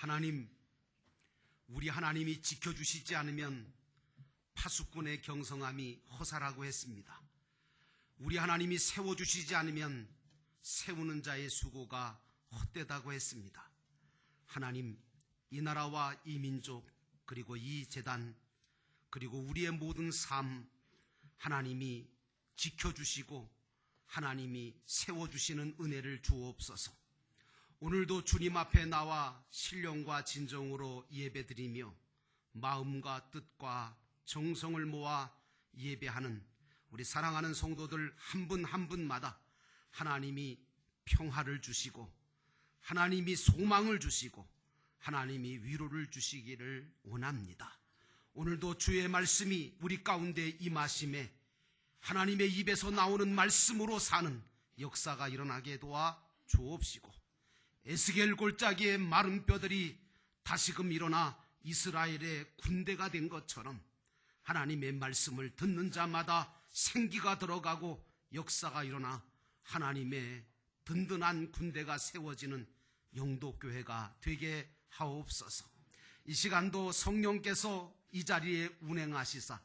하나님, 우리 하나님이 지켜주시지 않으면 파수꾼의 경성함이 허사라고 했습니다. 우리 하나님이 세워주시지 않으면 세우는 자의 수고가 헛되다고 했습니다. 하나님, 이 나라와 이 민족, 그리고 이 재단, 그리고 우리의 모든 삶, 하나님이 지켜주시고 하나님이 세워주시는 은혜를 주옵소서. 오늘도 주님 앞에 나와 신령과 진정으로 예배드리며 마음과 뜻과 정성을 모아 예배하는 우리 사랑하는 성도들 한 분 한 분마다 하나님이 평화를 주시고 하나님이 소망을 주시고 하나님이 위로를 주시기를 원합니다. 오늘도 주의 말씀이 우리 가운데 임하심에 하나님의 입에서 나오는 말씀으로 사는 역사가 일어나게 도와 주옵시고 에스겔 골짜기의 마른 뼈들이 다시금 일어나 이스라엘의 군대가 된 것처럼 하나님의 말씀을 듣는 자마다 생기가 들어가고 역사가 일어나 하나님의 든든한 군대가 세워지는 영도교회가 되게 하옵소서. 이 시간도 성령께서 이 자리에 운행하시사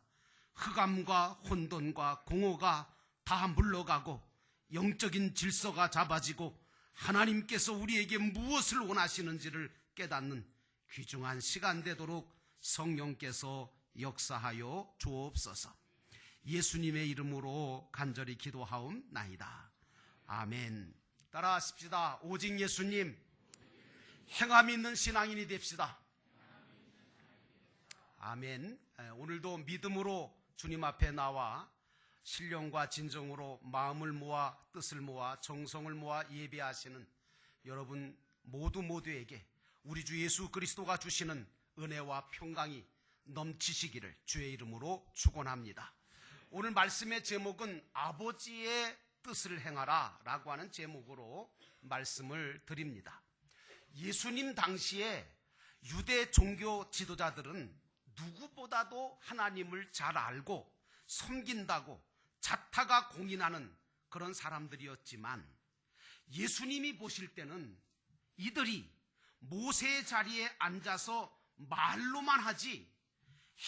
흑암과 혼돈과 공허가 다 물러가고 영적인 질서가 잡아지고 하나님께서 우리에게 무엇을 원하시는지를 깨닫는 귀중한 시간 되도록 성령께서 역사하여 주옵소서. 예수님의 이름으로 간절히 기도하옵나이다. 아멘. 따라하십시다. 오직 예수님, 행함 있는 신앙인이 됩시다. 아멘. 오늘도 믿음으로 주님 앞에 나와 신령과 진정으로 마음을 모아 뜻을 모아 정성을 모아 예배하시는 여러분 모두에게 우리 주 예수 그리스도가 주시는 은혜와 평강이 넘치시기를 주의 이름으로 축원합니다. 오늘 말씀의 제목은 아버지의 뜻을 행하라 라고 하는 제목으로 말씀을 드립니다. 예수님 당시에 유대 종교 지도자들은 누구보다도 하나님을 잘 알고 섬긴다고 자타가 공인하는 그런 사람들이었지만 예수님이 보실 때는 이들이 모세의 자리에 앉아서 말로만 하지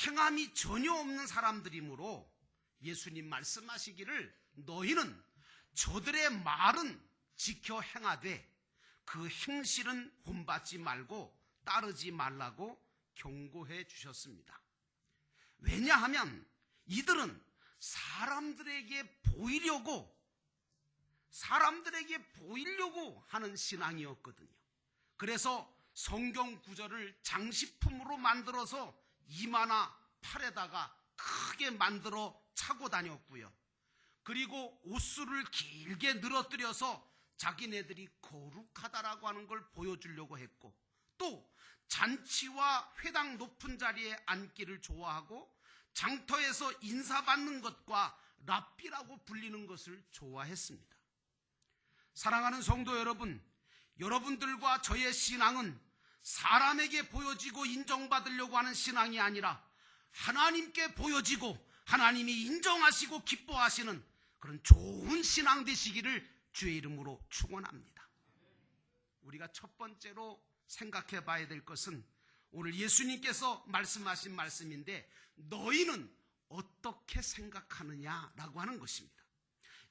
행함이 전혀 없는 사람들이므로 예수님 말씀하시기를 너희는 저들의 말은 지켜 행하되 그 행실은 본받지 말고 따르지 말라고 경고해 주셨습니다. 왜냐하면 이들은 사람들에게 보이려고 하는 신앙이었거든요. 그래서 성경 구절을 장식품으로 만들어서 이마나 팔에다가 크게 만들어 차고 다녔고요. 그리고 옷수를 길게 늘어뜨려서 자기네들이 거룩하다라고 하는 걸 보여주려고 했고, 또 잔치와 회당 높은 자리에 앉기를 좋아하고 장터에서 인사받는 것과 랍비라고 불리는 것을 좋아했습니다. 사랑하는 성도 여러분, 여러분들과 저의 신앙은 사람에게 보여지고 인정받으려고 하는 신앙이 아니라 하나님께 보여지고 하나님이 인정하시고 기뻐하시는 그런 좋은 신앙 되시기를 주의 이름으로 축원합니다. 우리가 첫 번째로 생각해 봐야 될 것은 오늘 예수님께서 말씀하신 말씀인데 너희는 어떻게 생각하느냐라고 하는 것입니다.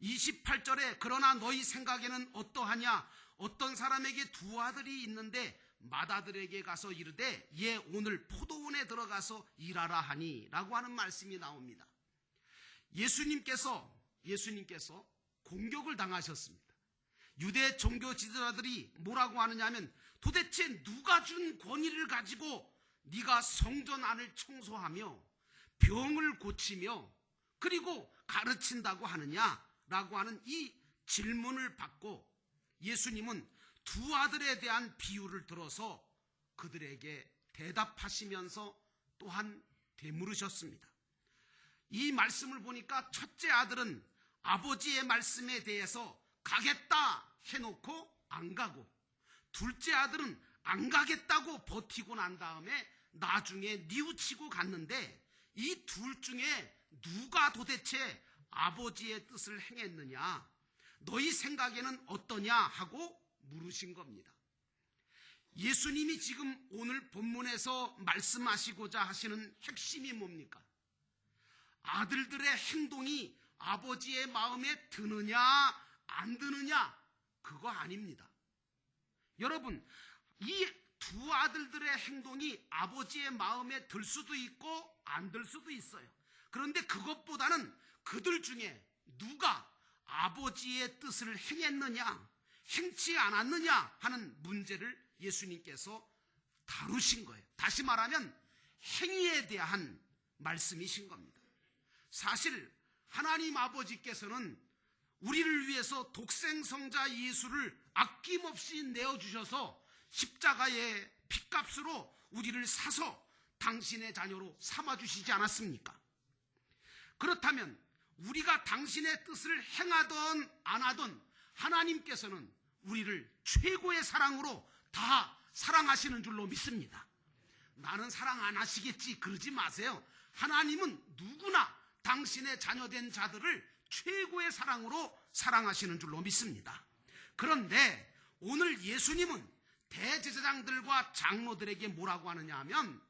28절에 그러나 너희 생각에는 어떠하냐, 어떤 사람에게 두 아들이 있는데 맏아들에게 가서 이르되 얘 오늘 포도원에 들어가서 일하라 하니 라고 하는 말씀이 나옵니다. 예수님께서 공격을 당하셨습니다. 유대 종교 지도자들이 뭐라고 하느냐면 도대체 누가 준 권위를 가지고 네가 성전 안을 청소하며 병을 고치며 그리고 가르친다고 하느냐라고 하는 이 질문을 받고 예수님은 두 아들에 대한 비유를 들어서 그들에게 대답하시면서 또한 되물으셨습니다. 이 말씀을 보니까 첫째 아들은 아버지의 말씀에 대해서 가겠다 해놓고 안 가고, 둘째 아들은 안 가겠다고 버티고 난 다음에 나중에 뉘우치고 갔는데 이 둘 중에 누가 도대체 아버지의 뜻을 행했느냐, 너희 생각에는 어떠냐 하고 물으신 겁니다. 예수님이 지금 오늘 본문에서 말씀하시고자 하시는 핵심이 뭡니까? 아들들의 행동이 아버지의 마음에 드느냐 안 드느냐 그거 아닙니다. 여러분, 이 두 아들들의 행동이 아버지의 마음에 들 수도 있고 안 들 수도 있어요. 그런데 그것보다는 그들 중에 누가 아버지의 뜻을 행했느냐 행치 않았느냐 하는 문제를 예수님께서 다루신 거예요. 다시 말하면 행위에 대한 말씀이신 겁니다. 사실 하나님 아버지께서는 우리를 위해서 독생성자 예수를 아낌없이 내어주셔서 십자가의 핏값으로 우리를 사서 당신의 자녀로 삼아주시지 않았습니까? 그렇다면 우리가 당신의 뜻을 행하든 안 하든 하나님께서는 우리를 최고의 사랑으로 다 사랑하시는 줄로 믿습니다. 나는 사랑 안 하시겠지 그러지 마세요. 하나님은 누구나 당신의 자녀된 자들을 최고의 사랑으로 사랑하시는 줄로 믿습니다. 그런데 오늘 예수님은 대제사장들과 장로들에게 뭐라고 하느냐 하면,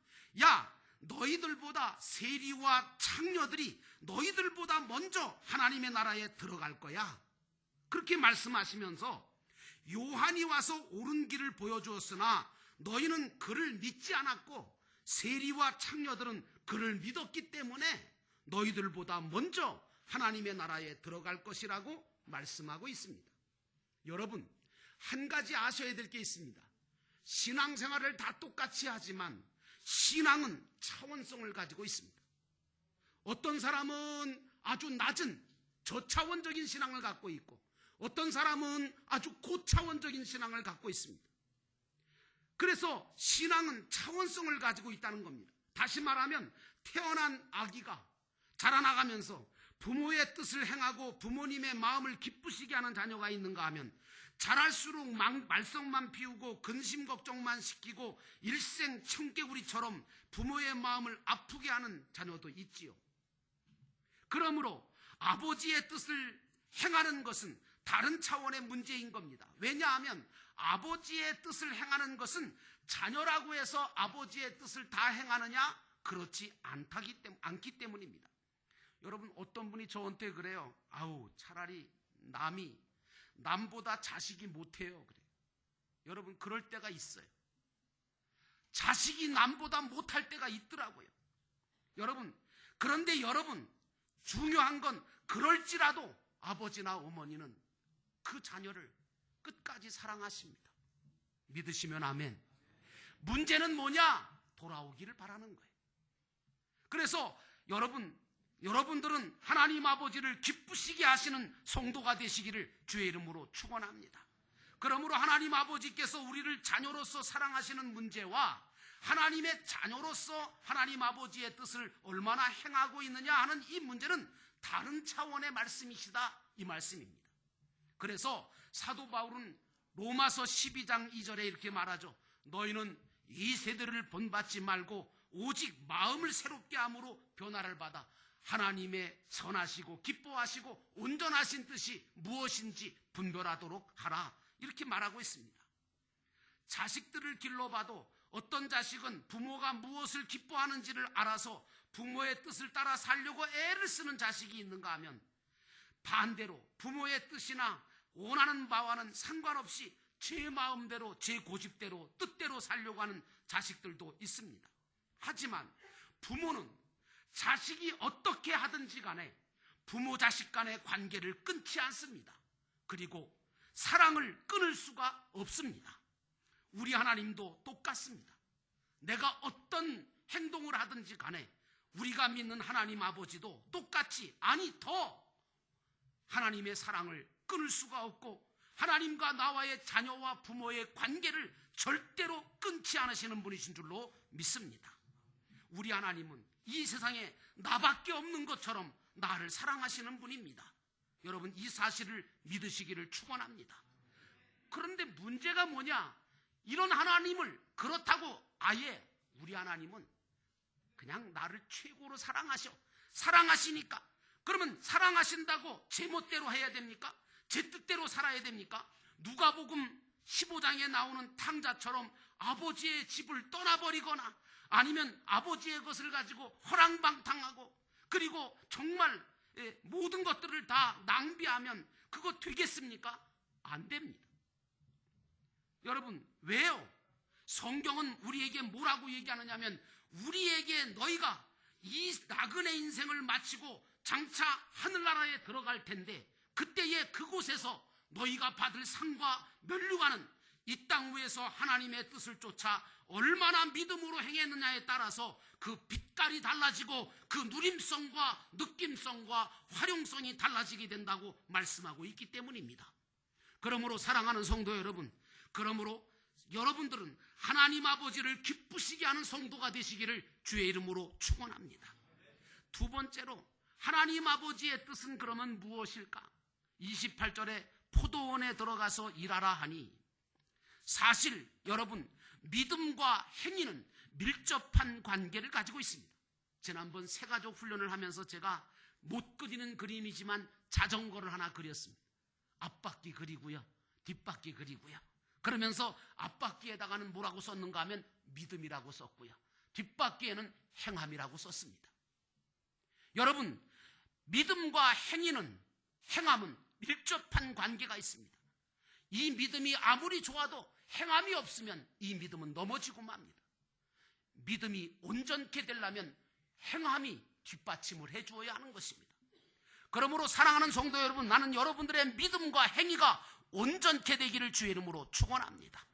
야, 너희들보다 세리와 창녀들이 너희들보다 먼저 하나님의 나라에 들어갈 거야. 그렇게 말씀하시면서 요한이 와서 옳은 길을 보여주었으나 너희는 그를 믿지 않았고 세리와 창녀들은 그를 믿었기 때문에 너희들보다 먼저 하나님의 나라에 들어갈 것이라고 말씀하고 있습니다. 여러분, 한 가지 아셔야 될 게 있습니다. 신앙생활을 다 똑같이 하지만 신앙은 차원성을 가지고 있습니다. 어떤 사람은 아주 낮은 저차원적인 신앙을 갖고 있고 어떤 사람은 아주 고차원적인 신앙을 갖고 있습니다. 그래서 신앙은 차원성을 가지고 있다는 겁니다. 다시 말하면 태어난 아기가 자라나가면서 부모의 뜻을 행하고 부모님의 마음을 기쁘시게 하는 자녀가 있는가 하면 자랄수록 말썽만 피우고 근심 걱정만 시키고 일생 청개구리처럼 부모의 마음을 아프게 하는 자녀도 있지요. 그러므로 아버지의 뜻을 행하는 것은 다른 차원의 문제인 겁니다. 왜냐하면 아버지의 뜻을 행하는 것은 자녀라고 해서 아버지의 뜻을 다 행하느냐? 그렇지 않기 때문입니다. 여러분, 어떤 분이 저한테 그래요. 아우, 차라리 남보다 자식이 못해요. 그래요. 여러분, 그럴 때가 있어요. 자식이 남보다 못할 때가 있더라고요. 여러분, 그런데 여러분, 중요한 건 그럴지라도 아버지나 어머니는 그 자녀를 끝까지 사랑하십니다. 믿으시면 아멘. 문제는 뭐냐? 돌아오기를 바라는 거예요. 그래서 여러분들은 하나님 아버지를 기쁘시게 하시는 성도가 되시기를 주의 이름으로 축원합니다. 그러므로 하나님 아버지께서 우리를 자녀로서 사랑하시는 문제와 하나님의 자녀로서 하나님 아버지의 뜻을 얼마나 행하고 있느냐 하는 이 문제는 다른 차원의 말씀이시다, 이 말씀입니다. 그래서 사도 바울은 로마서 12장 2절에 이렇게 말하죠. 너희는 이 세대를 본받지 말고 오직 마음을 새롭게 함으로 변화를 받아 하나님의 선하시고 기뻐하시고 온전하신 뜻이 무엇인지 분별하도록 하라, 이렇게 말하고 있습니다. 자식들을 길러봐도 어떤 자식은 부모가 무엇을 기뻐하는지를 알아서 부모의 뜻을 따라 살려고 애를 쓰는 자식이 있는가 하면 반대로 부모의 뜻이나 원하는 바와는 상관없이 제 마음대로 제 고집대로 뜻대로 살려고 하는 자식들도 있습니다. 하지만 부모는 자식이 어떻게 하든지 간에 부모 자식 간의 관계를 끊지 않습니다. 그리고 사랑을 끊을 수가 없습니다. 우리 하나님도 똑같습니다. 내가 어떤 행동을 하든지 간에 우리가 믿는 하나님 아버지도 똑같이, 아니 더 하나님의 사랑을 끊을 수가 없고 하나님과 나와의 자녀와 부모의 관계를 절대로 끊지 않으시는 분이신 줄로 믿습니다. 우리 하나님은 이 세상에 나밖에 없는 것처럼 나를 사랑하시는 분입니다. 여러분, 이 사실을 믿으시기를 축원합니다. 그런데 문제가 뭐냐? 이런 하나님을 그렇다고 아예 우리 하나님은 그냥 나를 최고로 사랑하시니까 그러면 사랑하신다고 제 멋대로 해야 됩니까? 제 뜻대로 살아야 됩니까? 누가복음 15장에 나오는 탕자처럼 아버지의 집을 떠나버리거나 아니면 아버지의 것을 가지고 허랑방탕하고 그리고 정말 모든 것들을 다 낭비하면 그거 되겠습니까? 안 됩니다. 여러분, 왜요? 성경은 우리에게 뭐라고 얘기하느냐면 우리에게 너희가 이 나그네 인생을 마치고 장차 하늘나라에 들어갈 텐데 그때에 그곳에서 너희가 받을 상과 면류관은 이 땅 위에서 하나님의 뜻을 쫓아 얼마나 믿음으로 행했느냐에 따라서 그 빛깔이 달라지고 그 누림성과 느낌성과 활용성이 달라지게 된다고 말씀하고 있기 때문입니다. 그러므로 사랑하는 성도 여러분, 그러므로 여러분들은 하나님 아버지를 기쁘시게 하는 성도가 되시기를 주의 이름으로 축원합니다. 두 번째로 하나님 아버지의 뜻은 그러면 무엇일까? 28절에 포도원에 들어가서 일하라 하니, 사실 여러분 믿음과 행위는 밀접한 관계를 가지고 있습니다. 지난번 새가족 훈련을 하면서 제가 못 그리는 그림이지만 자전거를 하나 그렸습니다. 앞바퀴 그리고요, 뒷바퀴 그리고요. 그러면서 앞바퀴에다가는 뭐라고 썼는가 하면 믿음이라고 썼고요, 뒷바퀴에는 행함이라고 썼습니다. 여러분, 믿음과 행함은 밀접한 관계가 있습니다. 이 믿음이 아무리 좋아도 행함이 없으면 이 믿음은 넘어지고 맙니다. 믿음이 온전케 되려면 행함이 뒷받침을 해주어야 하는 것입니다. 그러므로 사랑하는 성도 여러분, 나는 여러분들의 믿음과 행위가 온전케 되기를 주의 이름으로 축원합니다.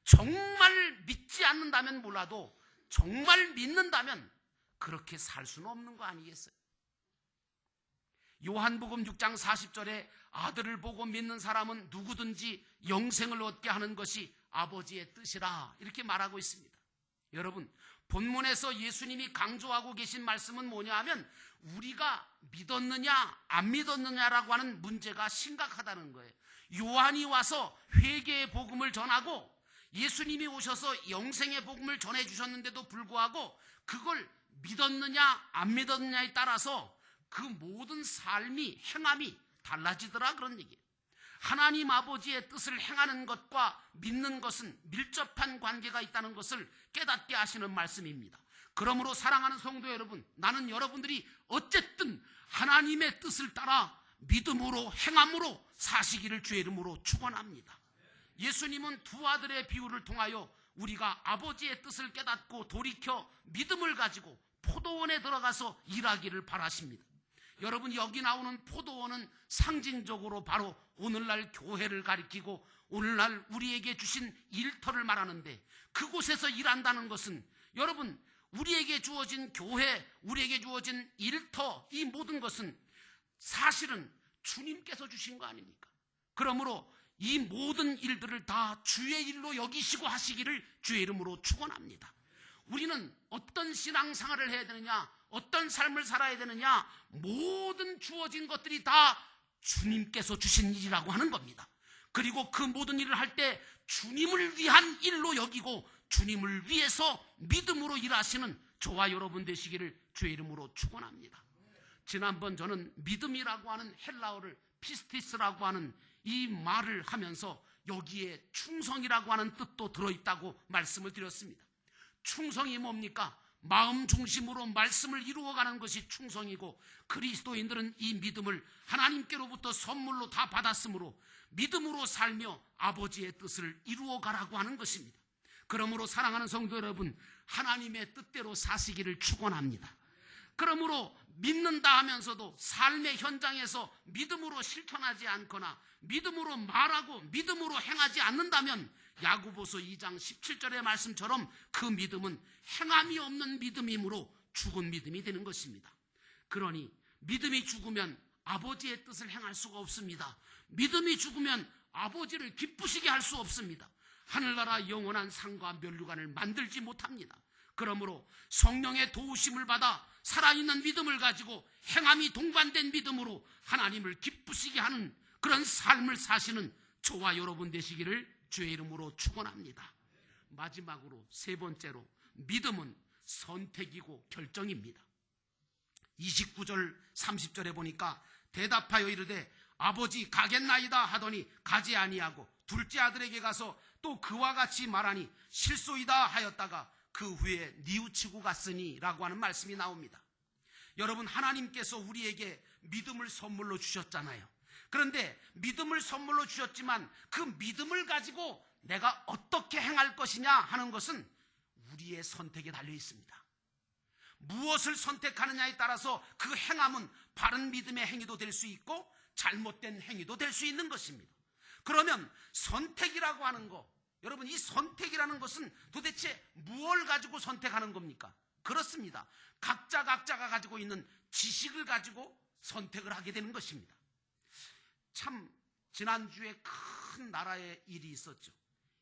정말 믿지 않는다면 몰라도 정말 믿는다면 그렇게 살 수는 없는 거 아니겠어요? 요한복음 6장 40절에 아들을 보고 믿는 사람은 누구든지 영생을 얻게 하는 것이 아버지의 뜻이라 이렇게 말하고 있습니다. 여러분, 본문에서 예수님이 강조하고 계신 말씀은 뭐냐 하면 우리가 믿었느냐 안 믿었느냐라고 하는 문제가 심각하다는 거예요. 요한이 와서 회개의 복음을 전하고 예수님이 오셔서 영생의 복음을 전해주셨는데도 불구하고 그걸 믿었느냐 안 믿었느냐에 따라서 그 모든 삶이, 행함이 달라지더라, 그런 얘기예요. 하나님 아버지의 뜻을 행하는 것과 믿는 것은 밀접한 관계가 있다는 것을 깨닫게 하시는 말씀입니다. 그러므로 사랑하는 성도 여러분, 나는 여러분들이 어쨌든 하나님의 뜻을 따라 믿음으로 행함으로 사시기를 주의 이름으로 축원합니다. 예수님은 두 아들의 비유를 통하여 우리가 아버지의 뜻을 깨닫고 돌이켜 믿음을 가지고 포도원에 들어가서 일하기를 바라십니다. 여러분, 여기 나오는 포도원은 상징적으로 바로 오늘날 교회를 가리키고 오늘날 우리에게 주신 일터를 말하는데, 그곳에서 일한다는 것은 여러분 우리에게 주어진 교회, 우리에게 주어진 일터, 이 모든 것은 사실은 주님께서 주신 거 아닙니까? 그러므로 이 모든 일들을 다 주의 일로 여기시고 하시기를 주의 이름으로 축원합니다. 우리는 어떤 신앙생활을 해야 되느냐, 어떤 삶을 살아야 되느냐, 모든 주어진 것들이 다 주님께서 주신 일이라고 하는 겁니다. 그리고 그 모든 일을 할 때 주님을 위한 일로 여기고 주님을 위해서 믿음으로 일하시는 저와 여러분 되시기를 주의 이름으로 축원합니다. 지난번 저는 믿음이라고 하는 헬라어를 피스티스라고 하는 이 말을 하면서 여기에 충성이라고 하는 뜻도 들어있다고 말씀을 드렸습니다. 충성이 뭡니까? 마음 중심으로 말씀을 이루어가는 것이 충성이고, 그리스도인들은 이 믿음을 하나님께로부터 선물로 다 받았으므로 믿음으로 살며 아버지의 뜻을 이루어가라고 하는 것입니다. 그러므로 사랑하는 성도 여러분, 하나님의 뜻대로 사시기를 축원합니다. 그러므로 믿는다 하면서도 삶의 현장에서 믿음으로 실천하지 않거나 믿음으로 말하고 믿음으로 행하지 않는다면 야고보서 2장 17절의 말씀처럼 그 믿음은 행함이 없는 믿음이므로 죽은 믿음이 되는 것입니다. 그러니 믿음이 죽으면 아버지의 뜻을 행할 수가 없습니다. 믿음이 죽으면 아버지를 기쁘시게 할 수 없습니다. 하늘나라 영원한 상과 면류관을 만들지 못합니다. 그러므로 성령의 도우심을 받아 살아있는 믿음을 가지고 행함이 동반된 믿음으로 하나님을 기쁘시게 하는 그런 삶을 사시는 저와 여러분 되시기를 주의 이름으로 축원합니다. 마지막으로 세 번째로, 믿음은 선택이고 결정입니다. 29절 30절에 보니까 대답하여 이르되 아버지 가겠나이다 하더니 가지 아니하고 둘째 아들에게 가서 또 그와 같이 말하니 실소이다 하였다가 그 후에 뉘우치고 갔으니 라고 하는 말씀이 나옵니다. 여러분, 하나님께서 우리에게 믿음을 선물로 주셨잖아요. 그런데 믿음을 선물로 주셨지만 그 믿음을 가지고 내가 어떻게 행할 것이냐 하는 것은 우리의 선택에 달려 있습니다. 무엇을 선택하느냐에 따라서 그 행함은 바른 믿음의 행위도 될 수 있고 잘못된 행위도 될 수 있는 것입니다. 그러면 선택이라고 하는 거, 여러분, 이 선택이라는 것은 도대체 무엇을 가지고 선택하는 겁니까? 그렇습니다. 각자가 가지고 있는 지식을 가지고 선택을 하게 되는 것입니다. 참 지난주에 큰 나라의 일이 있었죠.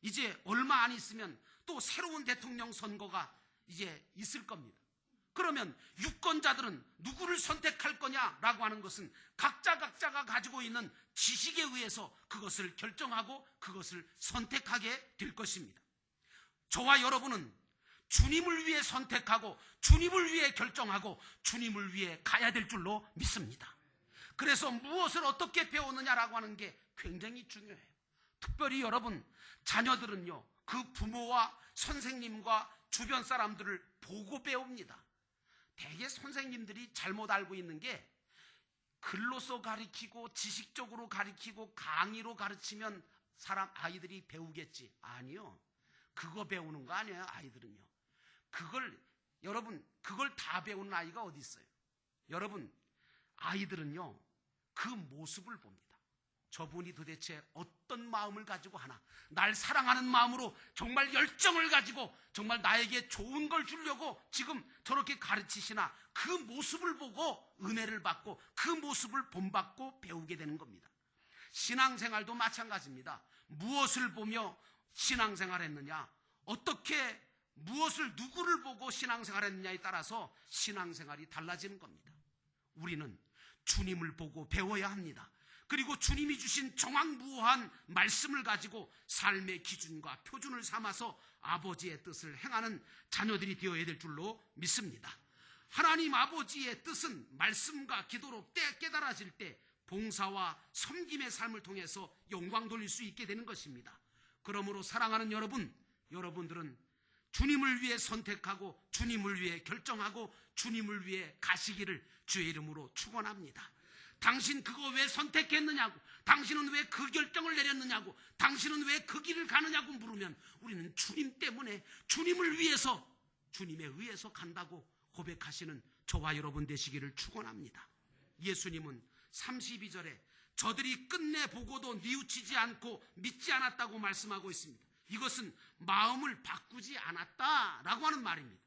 이제 얼마 안 있으면 또 새로운 대통령 선거가 이제 있을 겁니다. 그러면 유권자들은 누구를 선택할 거냐라고 하는 것은 각자가 가지고 있는 지식에 의해서 그것을 결정하고 그것을 선택하게 될 것입니다. 저와 여러분은 주님을 위해 선택하고 주님을 위해 결정하고 주님을 위해 가야 될 줄로 믿습니다. 그래서 무엇을 어떻게 배우느냐라고 하는 게 굉장히 중요해요. 특별히 여러분, 자녀들은요, 그 부모와 선생님과 주변 사람들을 보고 배웁니다. 대개 선생님들이 잘못 알고 있는 게 글로서 가르치고 지식적으로 가르치고 강의로 가르치면 아이들이 배우겠지. 아니요. 그거 배우는 거 아니에요, 아이들은요. 그걸 다 배우는 아이가 어디 있어요? 여러분, 아이들은요, 그 모습을 봅니다. 저분이 도대체 어떤 마음을 가지고 하나, 날 사랑하는 마음으로 정말 열정을 가지고 정말 나에게 좋은 걸 주려고 지금 저렇게 가르치시나, 그 모습을 보고 은혜를 받고 그 모습을 본받고 배우게 되는 겁니다. 신앙생활도 마찬가지입니다. 무엇을 보며 신앙생활했느냐, 어떻게 무엇을 누구를 보고 신앙생활했느냐에 따라서 신앙생활이 달라지는 겁니다. 우리는 주님을 보고 배워야 합니다. 그리고 주님이 주신 정확무오한 말씀을 가지고 삶의 기준과 표준을 삼아서 아버지의 뜻을 행하는 자녀들이 되어야 될 줄로 믿습니다. 하나님 아버지의 뜻은 말씀과 기도로 깨달아질 때 봉사와 섬김의 삶을 통해서 영광 돌릴 수 있게 되는 것입니다. 그러므로 사랑하는 여러분들은 주님을 위해 선택하고 주님을 위해 결정하고 주님을 위해 가시기를 주의 이름으로 축원합니다. 당신 그거 왜 선택했느냐고, 당신은 왜 그 결정을 내렸느냐고, 당신은 왜 그 길을 가느냐고 물으면 우리는 주님 때문에 주님을 위해서, 주님에 의해서 간다고 고백하시는 저와 여러분 되시기를 축원합니다. 예수님은 32절에 저들이 끝내 보고도 뉘우치지 않고 믿지 않았다고 말씀하고 있습니다. 이것은 마음을 바꾸지 않았다라고 하는 말입니다.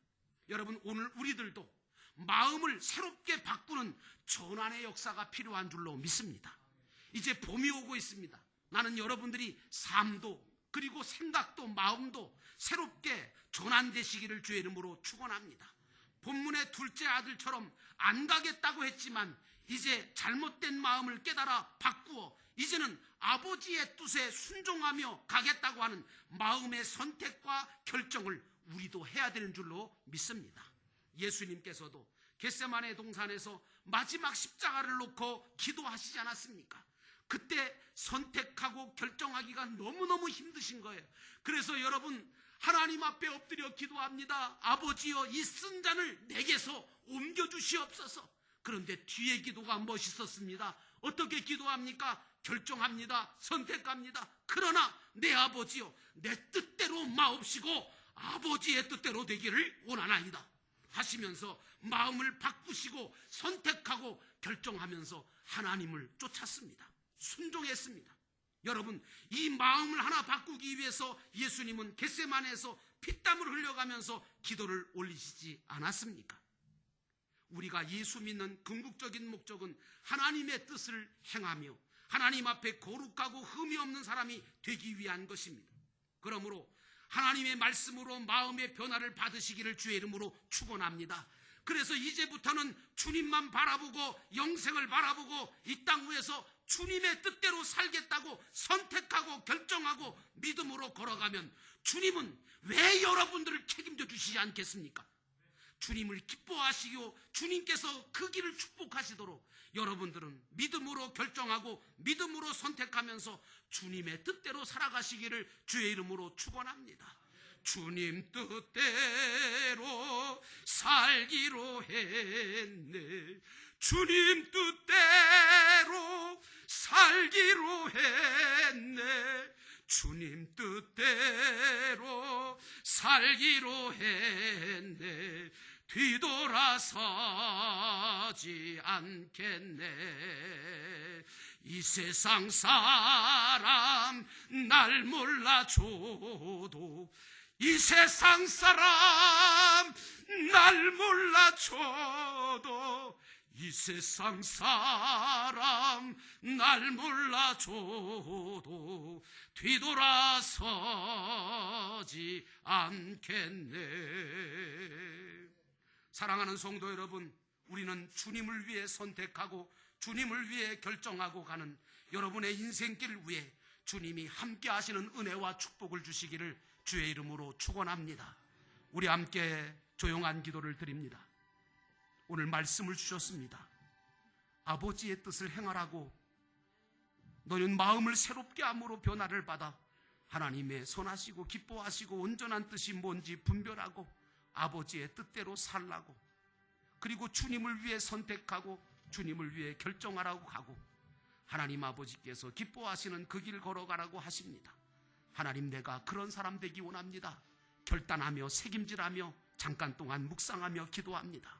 여러분, 오늘 우리들도 마음을 새롭게 바꾸는 전환의 역사가 필요한 줄로 믿습니다. 이제 봄이 오고 있습니다. 나는 여러분들이 삶도 그리고 생각도 마음도 새롭게 전환되시기를 주의 이름으로 축원합니다. 본문의 둘째 아들처럼 안 가겠다고 했지만 이제 잘못된 마음을 깨달아 바꾸어 이제는 아버지의 뜻에 순종하며 가겠다고 하는 마음의 선택과 결정을 우리도 해야 되는 줄로 믿습니다. 예수님께서도 겟세마네 동산에서 마지막 십자가를 놓고 기도하시지 않았습니까? 그때 선택하고 결정하기가 너무너무 힘드신 거예요. 그래서 여러분, 하나님 앞에 엎드려 기도합니다. 아버지여, 이 쓴 잔을 내게서 옮겨주시옵소서. 그런데 뒤에 기도가 멋있었습니다. 어떻게 기도합니까? 결정합니다. 선택합니다. 그러나 내 아버지여, 내 뜻대로 마옵시고 아버지의 뜻대로 되기를 원하나이다 하시면서 마음을 바꾸시고 선택하고 결정하면서 하나님을 쫓았습니다. 순종했습니다. 여러분, 이 마음을 하나 바꾸기 위해서 예수님은 겟세마네에서 피땀을 흘려가면서 기도를 올리시지 않았습니까? 우리가 예수 믿는 궁극적인 목적은 하나님의 뜻을 행하며 하나님 앞에 거룩하고 흠이 없는 사람이 되기 위한 것입니다. 그러므로 하나님의 말씀으로 마음의 변화를 받으시기를 주의 이름으로 축원합니다. 그래서 이제부터는 주님만 바라보고 영생을 바라보고 이 땅 위에서 주님의 뜻대로 살겠다고 선택하고 결정하고 믿음으로 걸어가면 주님은 왜 여러분들을 책임져 주시지 않겠습니까? 주님을 기뻐하시고 주님께서 그 길을 축복하시도록 여러분들은 믿음으로 결정하고 믿음으로 선택하면서 주님의 뜻대로 살아가시기를 주의 이름으로 축원합니다. 주님 뜻대로 살기로 했네. 주님 뜻대로 살기로 했네. 주님 뜻대로 살기로 했네. 뒤돌아서지 않겠네. 이 세상 사람 날 몰라줘도, 이 세상 사람 날 몰라줘도, 이 세상 사람 날 몰라줘도 뒤돌아서지 않겠네. 사랑하는 성도 여러분, 우리는 주님을 위해 선택하고 주님을 위해 결정하고 가는 여러분의 인생길 위에 주님이 함께 하시는 은혜와 축복을 주시기를 주의 이름으로 축원합니다. 우리 함께 조용한 기도를 드립니다. 오늘 말씀을 주셨습니다. 아버지의 뜻을 행하라고 너는 마음을 새롭게 함으로 변화를 받아 하나님의 선하시고 기뻐하시고 온전한 뜻이 뭔지 분별하고 아버지의 뜻대로 살라고, 그리고 주님을 위해 선택하고 주님을 위해 결정하라고 가고 하나님 아버지께서 기뻐하시는 그 길 걸어가라고 하십니다. 하나님, 내가 그런 사람 되기 원합니다. 결단하며 책임질하며 잠깐 동안 묵상하며 기도합니다.